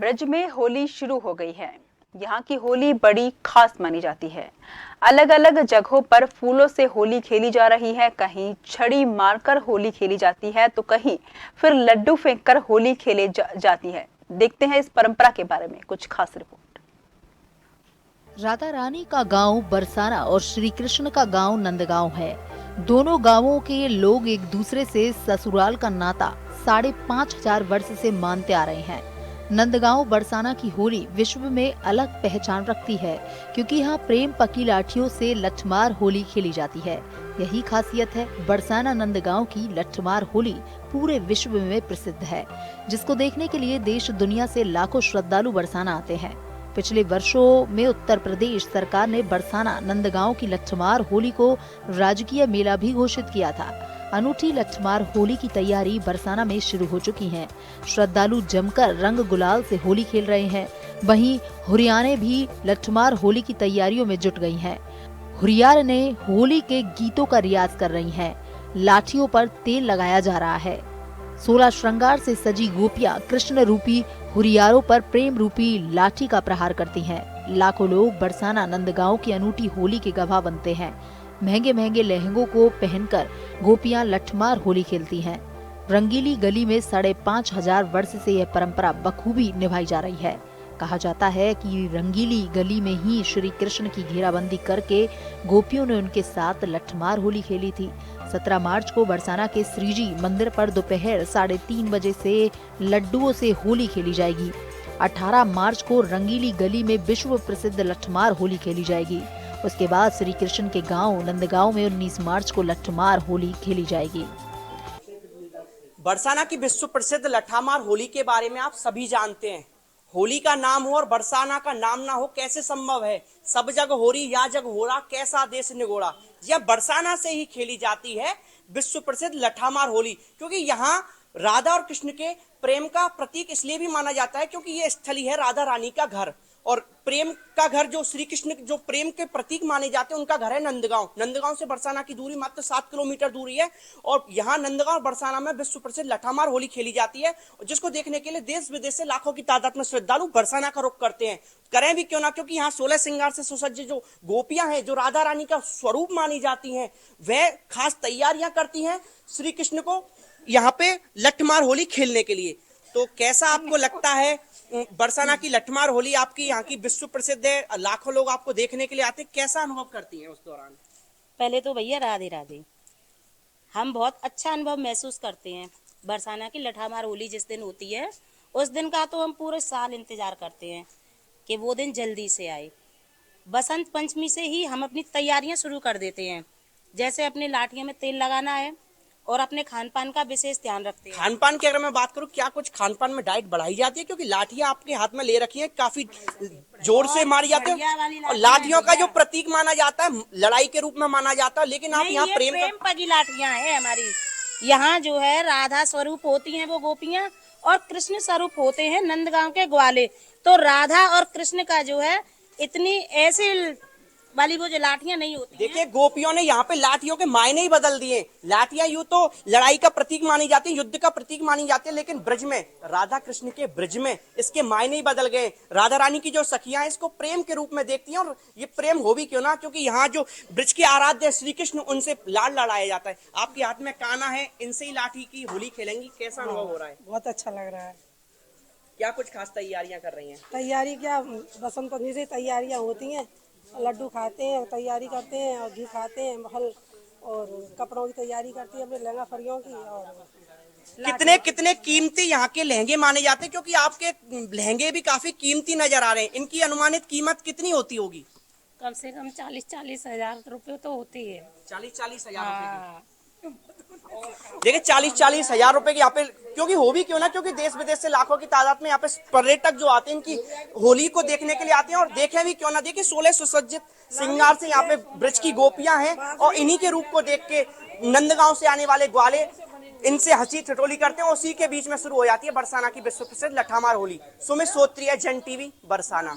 ब्रज में होली शुरू हो गई है। यहाँ की होली बड़ी खास मानी जाती है। अलग अलग जगहों पर फूलों से होली खेली जा रही है। कहीं छड़ी मारकर होली खेली जाती है तो कहीं फिर लड्डू फेंककर होली जाती है। देखते हैं इस परंपरा के बारे में कुछ खास रिपोर्ट। राधा रानी का गांव बरसाना और श्री कृष्ण का गांव नंदगांव है। दोनों गांवों के लोग एक दूसरे से ससुराल का नाता 5,500 वर्ष से मानते आ रहे हैं। नंदगांव बरसाना की होली विश्व में अलग पहचान रखती है, क्योंकि यहाँ प्रेम पकी लाठियों से लठमार होली खेली जाती है। यही खासियत है। बरसाना नंदगांव की लठमार होली पूरे विश्व में प्रसिद्ध है, जिसको देखने के लिए देश दुनिया से लाखों श्रद्धालु बरसाना आते हैं। पिछले वर्षों में उत्तर प्रदेश सरकार ने बरसाना नंदगांव की लठमार होली को राजकीय मेला भी घोषित किया था। अनूठी लठमार होली की तैयारी बरसाना में शुरू हो चुकी है। श्रद्धालु जमकर रंग गुलाल से होली खेल रहे हैं। वहीं हुरियारें भी लठमार होली की तैयारियों में जुट गई हैं। हुरियार ने होली के गीतों का रियाज कर रही हैं। लाठियों पर तेल लगाया जा रहा है। 16 श्रृंगार से सजी गोपियां कृष्ण रूपी हुरियारों पर प्रेम रूपी लाठी का प्रहार करती हैं। लाखों लोग बरसाना नंदगांव की अनूठी होली के गवाह बनते हैं। महंगे महंगे लहंगों को पहनकर गोपियां लठमार होली खेलती हैं। रंगीली गली में 5,500 वर्ष से यह परंपरा बखूबी निभाई जा रही है। कहा जाता है कि रंगीली गली में ही श्री कृष्ण की घेराबंदी करके गोपियों ने उनके साथ लठमार होली खेली थी। 17 मार्च को बरसाना के श्रीजी मंदिर पर दोपहर 3:30 बजे से लड्डुओं से होली खेली जाएगी। 18 मार्च को रंगीली गली में विश्व प्रसिद्ध लठमार होली खेली जाएगी। उसके बाद श्री कृष्ण के गांव नंदगांव में 19 मार्च को लठमार होली खेली जाएगी। बरसाना की विश्व प्रसिद्ध लठामार होली के बारे में आप सभी जानते हैं। होली का नाम हो और बरसाना का नाम ना हो, कैसे संभव है। सब जग होरी या जग होरा, कैसा देश निगोड़ा। यह बरसाना से ही खेली जाती है विश्व प्रसिद्ध लठामार होली, क्योंकि यहाँ राधा और कृष्ण के प्रेम का प्रतीक इसलिए भी माना जाता है क्योंकि ये स्थली है राधा रानी का घर, और प्रेम का घर जो श्री कृष्ण जो प्रेम के प्रतीक माने जाते हैं उनका घर है नंदगांव। नंदगांव से बरसाना की दूरी मात्र 7 किलोमीटर दूरी है, और यहाँ नंदगांव बरसाना में विश्व प्रसिद्ध लठामार होली खेली जाती है, जिसको देखने के लिए देश विदेश से लाखों की तादाद में श्रद्धालु बरसाना का रुख करते हैं। करें भी क्यों ना, क्योंकि यहाँ 16 श्रृंगार से सुसज्जित जो गोपियां हैं, जो राधा रानी का स्वरूप मानी जाती हैं, वह खास तैयारियां करती हैं श्री कृष्ण को यहाँ पे लठमार होली खेलने के लिए। तो कैसा आपको लगता है बरसाना की लठमार होली? आपकी यहाँ की विश्व प्रसिद्ध है, लाखों लोग आपको देखने के लिए आते हैं, कैसा अनुभव करती हैं उस दौरान? पहले तो भैया राधे राधे। हम बहुत अच्छा अनुभव महसूस करते हैं। बरसाना की लठामार होली जिस दिन होती है उस दिन का तो हम पूरे साल इंतजार करते हैं कि वो दिन जल्दी से आए। बसंत पंचमी से ही हम अपनी तैयारियां शुरू कर देते हैं, जैसे अपने लाठियों में तेल लगाना है और अपने खान पान का विशेष ध्यान रखते हैं। खान पान की अगर मैं बात करूं, क्या कुछ खान पान में डाइट बढ़ाई जाती है? क्योंकि लाठियां आपके हाथ में ले रखी हैं, काफी जोर से मारी जाती है, और लाठियों का जो प्रतीक माना जाता है, लड़ाई के रूप में माना जाता है, लेकिन आप यहाँ प्रेम पगी लाठियां हैं हमारी। यहाँ जो है राधा स्वरूप होती हैं वो गोपियां, और कृष्ण स्वरूप होते हैं नंदगांव के ग्वाले। तो राधा और कृष्ण का जो है इतनी ऐसे वाली वो जो लाठियां नहीं होती। देखिए, गोपियों ने यहाँ पे लाठियों के मायने ही बदल दिए। लाठियां यूं तो लड़ाई का प्रतीक मानी जाती है, युद्ध का प्रतीक मानी जाती है, लेकिन ब्रज में, राधा कृष्ण के ब्रज में इसके मायने ही बदल गए। राधा रानी की जो सखियां हैं इसको प्रेम के रूप में देखती हैं, और ये प्रेम हो भी क्यों ना, क्योंकि यहाँ जो ब्रज के आराध्य श्री कृष्ण, उनसे लाड लड़ाया जाता है। आपके हाथ में काना है, इनसे ही लाठी की होली खेलेंगी, कैसा अनुभव हो रहा है? बहुत अच्छा लग रहा है। क्या कुछ खास तैयारियां कर रही हैं? तैयारी क्या, बसंत पंचमी से तैयारियां होती हैं। लड्डू खाते हैं, तैयारी करते हैं, और घी खाते हैं, फल और कपड़ों की तैयारी करती है, अपने लहंगा फरियों की। और कितने कितने कीमती यहाँ के लहंगे माने जाते हैं, क्योंकि आपके लहंगे भी काफी कीमती नजर आ रहे हैं। इनकी अनुमानित कीमत कितनी होती होगी? कम से कम 40-40 हजार रुपये तो होती है। 40-40 हजार रुपए? देखिए, 40-40 हजार रुपए की यहाँ पे, क्योंकि हो भी क्यों ना, क्योंकि देश विदेश से लाखों की तादाद में यहाँ पे पर्यटक जो आते हैं इनकी होली को देखने के लिए आते हैं, और देखें भी क्यों ना। देखिए, 16 सुसज्जित श्रृंगार से यहाँ पे ब्रज की गोपियां हैं, और इन्हीं के रूप को देख के नंदगांव से आने वाले ग्वाले इनसे हंसी ठिठोली करते हैं, और उसी के बीच में शुरू हो जाती है बरसाना की विश्व प्रसिद्ध लठामार होली। सुमित सोत्रिया, जन टीवी, बरसाना।